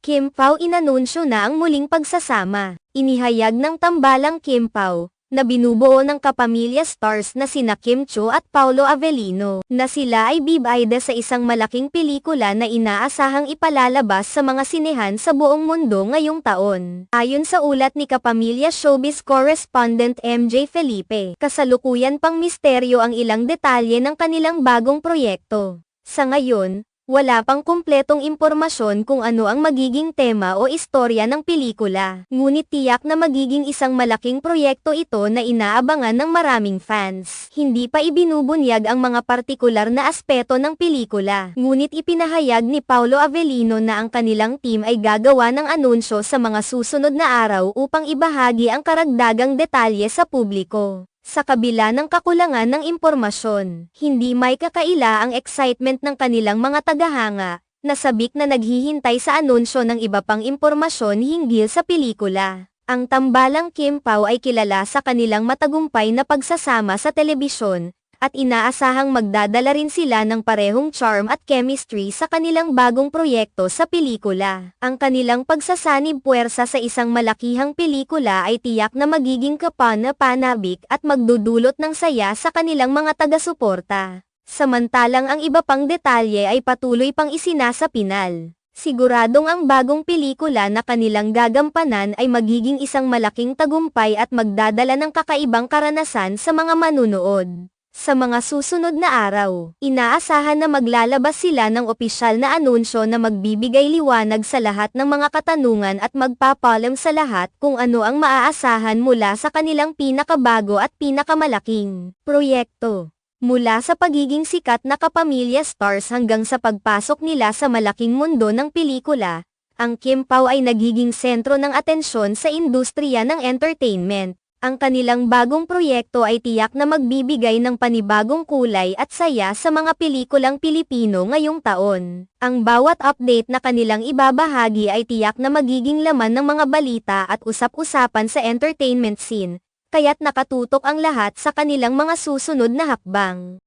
Kim Pao inanunsyo na ang muling pagsasama. Inihayag ng tambalang Kim Pao, na binubuo ng kapamilya stars na sina Kim Cho at Paolo Avellino, na sila ay bibida sa isang malaking pelikula na inaasahang ipalalabas sa mga sinehan sa buong mundo ngayong taon. Ayon sa ulat ni kapamilya showbiz correspondent MJ Felipe, kasalukuyan pang misteryo ang ilang detalye ng kanilang bagong proyekto. Sa ngayon, wala pang kumpletong impormasyon kung ano ang magiging tema o istorya ng pelikula. Ngunit tiyak na magiging isang malaking proyekto ito na inaabangan ng maraming fans. Hindi pa ibinubunyag ang mga partikular na aspeto ng pelikula. Ngunit ipinahayag ni Paolo Avellino na ang kanilang team ay gagawa ng anunsyo sa mga susunod na araw upang ibahagi ang karagdagang detalye sa publiko. Sa kabila ng kakulangan ng impormasyon, hindi may kakaila ang excitement ng kanilang mga tagahanga, na sabik na naghihintay sa anunsyo ng iba pang impormasyon hinggil sa pelikula. Ang tambalang Kim Pao ay kilala sa kanilang matagumpay na pagsasama sa telebisyon, at inaasahang magdadala rin sila ng parehong charm at chemistry sa kanilang bagong proyekto sa pelikula. Ang kanilang pagsasanib puwersa sa isang malakihang pelikula ay tiyak na magiging kapana-panabik at magdudulot ng saya sa kanilang mga taga-suporta. Samantalang ang iba pang detalye ay patuloy pang isinasapinal. Siguradong ang bagong pelikula na kanilang gagampanan ay magiging isang malaking tagumpay at magdadala ng kakaibang karanasan sa mga manunood. Sa mga susunod na araw, inaasahan na maglalabas sila ng opisyal na anunsyo na magbibigay liwanag sa lahat ng mga katanungan at magpapalam sa lahat kung ano ang maaasahan mula sa kanilang pinakabago at pinakamalaking proyekto. Mula sa pagiging sikat na kapamilya stars hanggang sa pagpasok nila sa malaking mundo ng pelikula, ang Kim Pao ay nagiging sentro ng atensyon sa industriya ng entertainment. Ang kanilang bagong proyekto ay tiyak na magbibigay ng panibagong kulay at saya sa mga pelikulang Pilipino ngayong taon. Ang bawat update na kanilang ibabahagi ay tiyak na magiging laman ng mga balita at usap-usapan sa entertainment scene, kaya't nakatutok ang lahat sa kanilang mga susunod na hakbang.